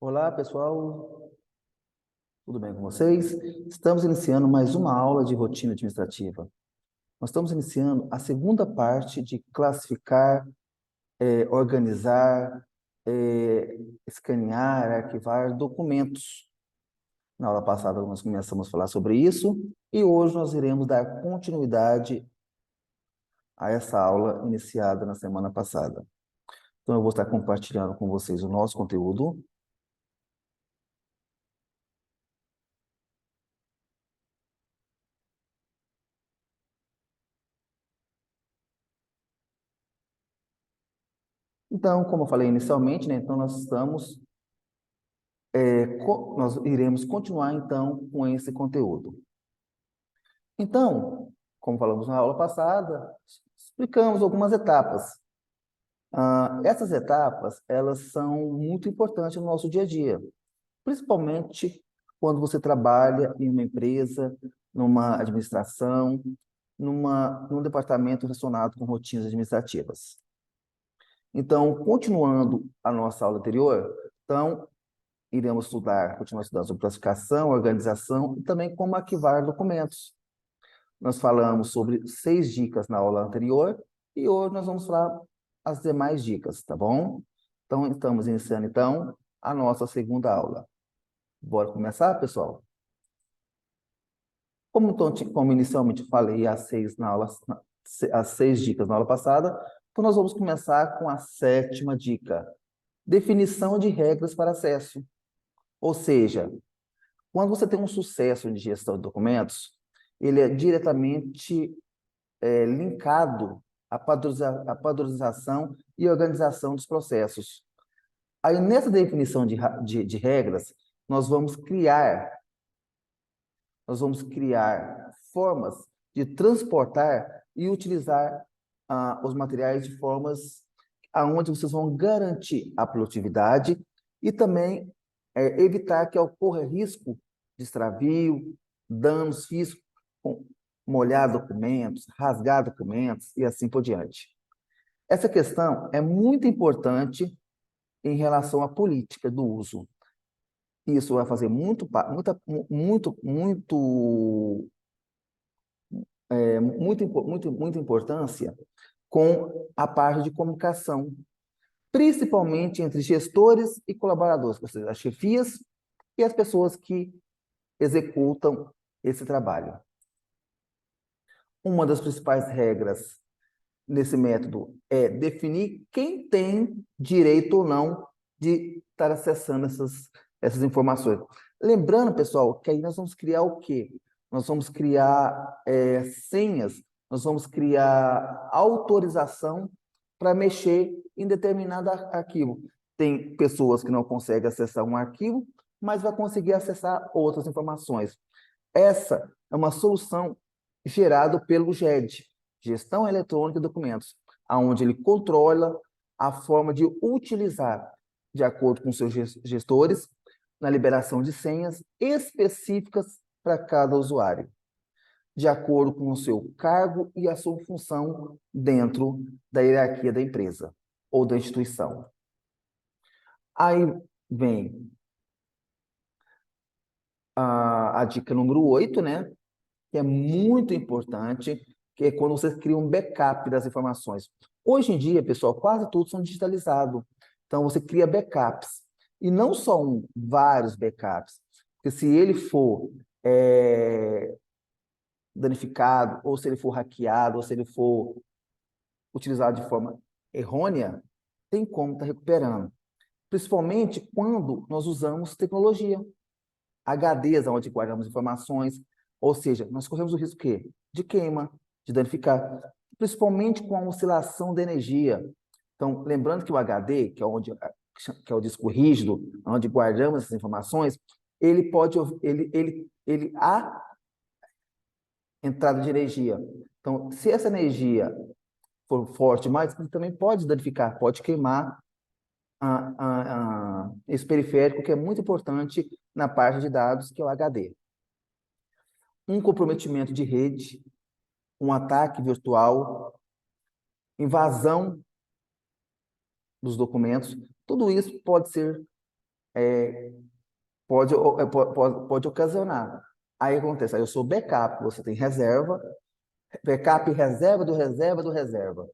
Olá, pessoal. Tudo bem com vocês? Estamos iniciando mais uma aula de rotina administrativa. Nós estamos iniciando a segunda parte de classificar, organizar, escanear, arquivar documentos. Na aula passada nós começamos a falar sobre isso e hoje nós iremos dar continuidade a essa aula iniciada na semana passada. Então eu vou estar compartilhando com vocês o nosso conteúdo. Então, como eu falei inicialmente, né, então nós iremos continuar então com esse conteúdo. Então, como falamos na aula passada, explicamos algumas etapas. Essas etapas, elas são muito importantes no nosso dia a dia, principalmente quando você trabalha em uma empresa, numa administração, num departamento relacionado com rotinas administrativas. Então, continuando a nossa aula anterior, então, iremos continuar estudando sobre classificação, organização e também como arquivar documentos. Nós falamos sobre 6 dicas na aula anterior e hoje nós vamos falar as demais dicas, tá bom? Então, estamos iniciando, então, a nossa segunda aula. Bora começar, pessoal? Como inicialmente falei as 6 dicas na aula passada, então nós vamos começar com a 7ª dica. Definição de regras para acesso. Ou seja, quando você tem um sucesso de gestão de documentos, ele é diretamente linkado à padronização e organização dos processos. Aí, nessa definição de regras, nós vamos criar formas de transportar e utilizar os materiais de formas aonde vocês vão garantir a produtividade e também evitar que ocorra risco de extravio, danos físicos, molhar documentos, rasgar documentos e assim por diante. Essa questão é muito importante em relação à política do uso. Isso vai fazer muita importância com a parte de comunicação, principalmente entre gestores e colaboradores, ou seja, as chefias e as pessoas que executam esse trabalho. Uma das principais regras nesse método é definir quem tem direito ou não de estar acessando essas informações. Lembrando, pessoal, que aí nós vamos criar o quê? Nós vamos criar senhas, nós vamos criar autorização para mexer em determinado arquivo. Tem pessoas que não conseguem acessar um arquivo, mas vai conseguir acessar outras informações. Essa é uma solução gerada pelo GED, Gestão Eletrônica de Documentos, onde ele controla a forma de utilizar, de acordo com seus gestores, na liberação de senhas específicas para cada usuário, de acordo com o seu cargo e a sua função dentro da hierarquia da empresa ou da instituição. Aí vem a dica número 8, né? Que é muito importante, que é quando você cria um backup das informações. Hoje em dia, pessoal, quase tudo são digitalizados. Então, você cria backups. E não só vários backups. Porque se ele for danificado, ou se ele for hackeado, ou se ele for utilizado de forma errônea, tem como estar recuperando. Principalmente quando nós usamos tecnologia. HDs, onde guardamos informações, ou seja, nós corremos o risco quê? De queima, de danificar, principalmente com a oscilação da energia. Então, lembrando que o HD, que é o disco rígido, onde guardamos essas informações, ele há entrada de energia. Então, se essa energia for forte demais, ele também pode danificar, pode queimar esse periférico, que é muito importante na parte de dados, que é o HD. Um comprometimento de rede, um ataque virtual, invasão dos documentos, tudo isso pode ser pode ocasionar. Aí acontece, aí eu sou backup, você tem reserva, backup reserva do reserva do reserva.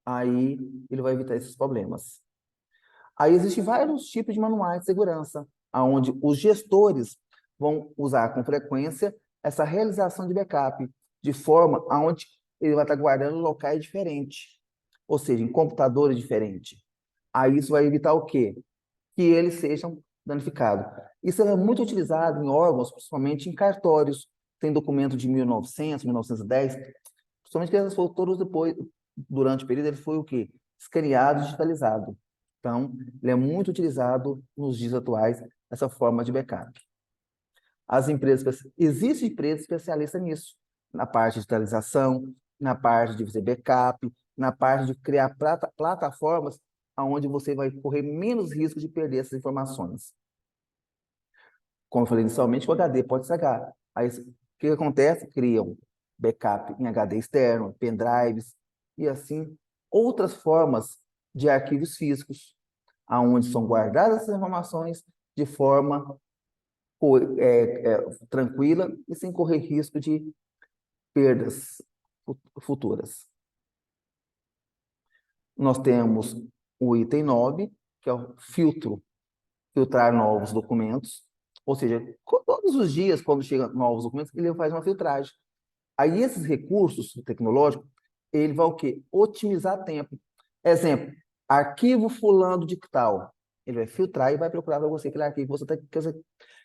Aí ele vai evitar esses problemas. Aí existem vários tipos de manuais de segurança, onde os gestores vão usar com frequência essa realização de backup, de forma aonde ele vai estar guardando em locais diferentes, ou seja, em computadores diferentes. Aí isso vai evitar o quê? Que eles sejam danificados. Isso é muito utilizado em órgãos, principalmente em cartórios. Tem documento de 1900, 1910, principalmente que eles foram todos depois, durante o período, ele foi o quê? Escaneado e digitalizado. Então, ele é muito utilizado nos dias atuais, essa forma de backup. Existem empresas especialistas nisso, na parte de digitalização, na parte de fazer backup, na parte de criar plataformas onde você vai correr menos risco de perder essas informações. Como eu falei inicialmente, o HD pode estragar. Aí, o que acontece? Criam backup em HD externo, pendrives, e assim, outras formas de arquivos físicos, onde são guardadas essas informações de forma tranquila e sem correr risco de perdas futuras. Nós temos o item 9, que é o filtrar novos documentos. Ou seja, todos os dias, quando chegam novos documentos, ele faz uma filtragem. Aí esses recursos tecnológicos, ele vai o quê? Otimizar tempo. Exemplo, arquivo fulano de tal. Ele vai filtrar e vai procurar para você aquele arquivo que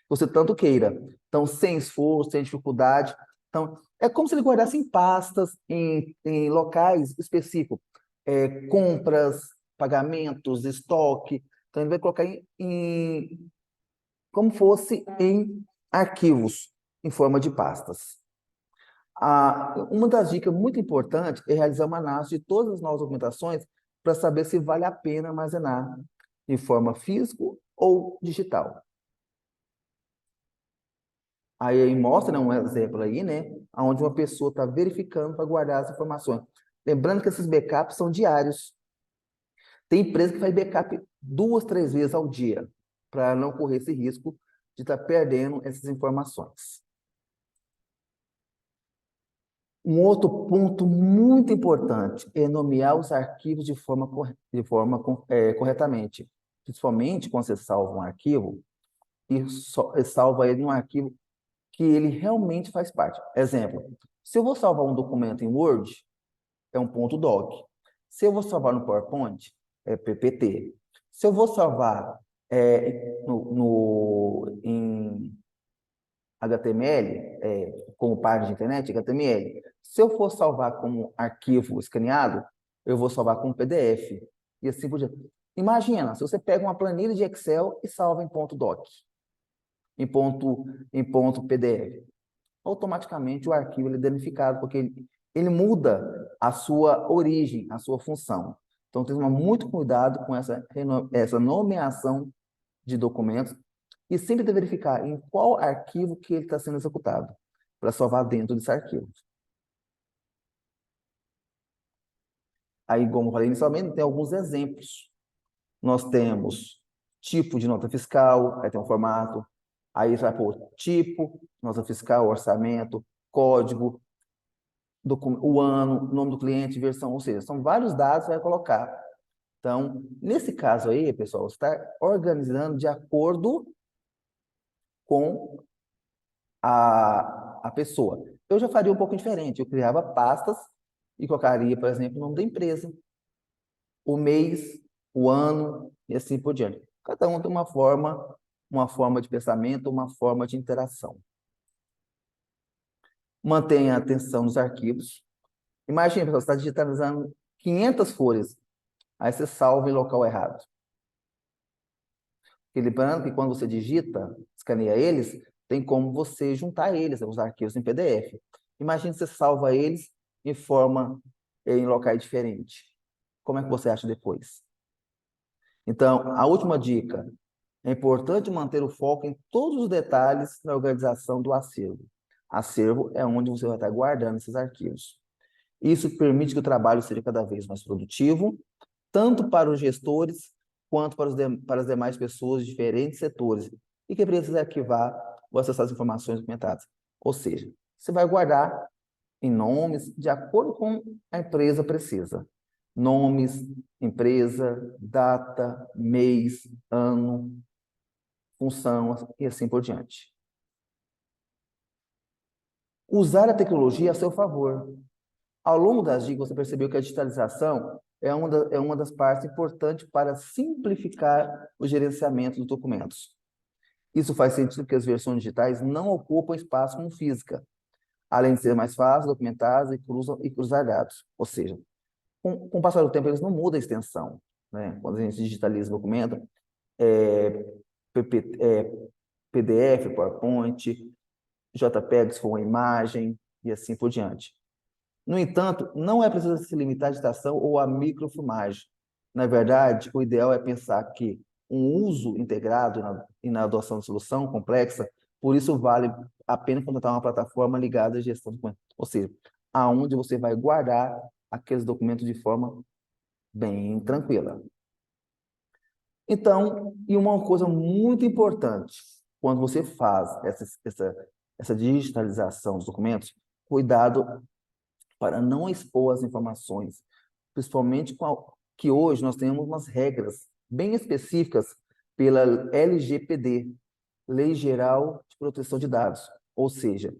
você tanto queira. Então, sem esforço, sem dificuldade. Então, é como se ele guardasse em pastas, em locais específicos. Compras, pagamentos, estoque. Então, ele vai colocar como fosse em arquivos, em forma de pastas. Uma das dicas muito importantes é realizar uma análise de todas as novas documentações para saber se vale a pena armazenar de forma física ou digital. Aí mostra, né, um exemplo aí, né, onde uma pessoa está verificando para guardar as informações. Lembrando que esses backups são diários. Tem empresa que faz backup 2, 3 vezes ao dia, para não correr esse risco de estar perdendo essas informações. Um outro ponto muito importante é nomear os arquivos de forma corretamente. Principalmente quando você salva um arquivo e salva ele em um arquivo que ele realmente faz parte. Exemplo, se eu vou salvar um documento em Word, é um ponto .doc. Se eu vou salvar no PowerPoint, é PPT. Se eu vou salvar em HTML, como página de internet, HTML. Se eu for salvar como arquivo escaneado, eu vou salvar como PDF. E assim por diante. Imagina, se você pega uma planilha de Excel e salva em ponto .doc, em ponto PDF. Automaticamente o arquivo é danificado, porque ele muda a sua origem, a sua função. Então, tem que tomar muito cuidado com essa nomeação de documentos e sempre verificar em qual arquivo que ele está sendo executado, para salvar dentro desse arquivo. Aí, como eu falei inicialmente, tem alguns exemplos. Nós temos tipo de nota fiscal, aí tem um formato, aí você vai pôr tipo, nota fiscal, orçamento, código, o ano, nome do cliente, versão, ou seja, são vários dados que você vai colocar. Então, nesse caso aí, pessoal, você está organizando de acordo com a pessoa. Eu já faria um pouco diferente. Eu criava pastas e colocaria, por exemplo, o nome da empresa, o mês, o ano e assim por diante. Cada um tem uma forma de pensamento, uma forma de interação. Mantenha a atenção nos arquivos. Imagina, pessoal, você está digitalizando 500 folhas, aí você salva em local errado. E lembrando que quando você digita, escaneia eles, tem como você juntar eles, os arquivos em PDF. Imagina que você salva eles em locais diferentes. Como é que você acha depois? Então, a última dica. É importante manter o foco em todos os detalhes na organização do acervo. Acervo é onde você vai estar guardando esses arquivos. Isso permite que o trabalho seja cada vez mais produtivo, tanto para os gestores quanto para as demais pessoas de diferentes setores e que precisa arquivar ou acessar as informações documentadas. Ou seja, você vai guardar em nomes de acordo com a empresa precisa. Nomes, empresa, data, mês, ano, função e assim por diante. Usar a tecnologia a seu favor. Ao longo das dicas, você percebeu que a digitalização é uma das partes importantes para simplificar o gerenciamento dos documentos. Isso faz sentido porque as versões digitais não ocupam espaço como física, além de ser mais fácil, documentadas e cruzar dados. Ou seja, com o passar do tempo, eles não mudam a extensão. Né? Quando a gente digitaliza o documento, é, PDF, PowerPoint, JPEG, se for uma imagem, e assim por diante. No entanto, não é preciso se limitar à digitação ou à microfilmagem. Na verdade, o ideal é pensar que um uso integrado e na adoção de solução complexa, por isso vale a pena contratar uma plataforma ligada à gestão de documentos. Ou seja, aonde você vai guardar aqueles documentos de forma bem tranquila. Então, e uma coisa muito importante, quando você faz essa digitalização dos documentos, cuidado para não expor as informações, principalmente que hoje nós temos umas regras bem específicas pela LGPD, Lei Geral de Proteção de Dados. Ou seja,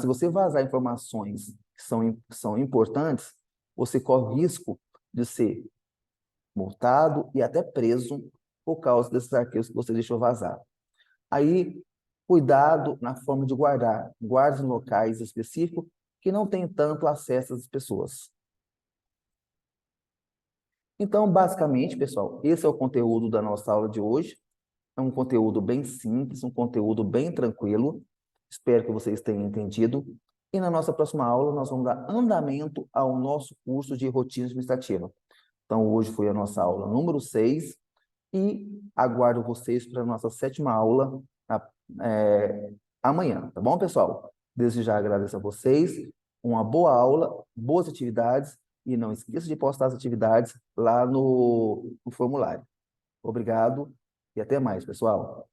se você vazar informações que são importantes, você corre o risco de ser multado e até preso por causa desses arquivos que você deixou vazar. Aí, cuidado na forma de guardar. Guarde em locais específicos que não tem tanto acesso às pessoas. Então, basicamente, pessoal, esse é o conteúdo da nossa aula de hoje. É um conteúdo bem simples, um conteúdo bem tranquilo. Espero que vocês tenham entendido. E na nossa próxima aula, nós vamos dar andamento ao nosso curso de rotina administrativa. Então, hoje foi a nossa aula número 6 e aguardo vocês para a nossa 7ª aula amanhã, tá bom, pessoal? Desde já agradeço a vocês, uma boa aula, boas atividades e não esqueça de postar as atividades lá no formulário. Obrigado e até mais, pessoal.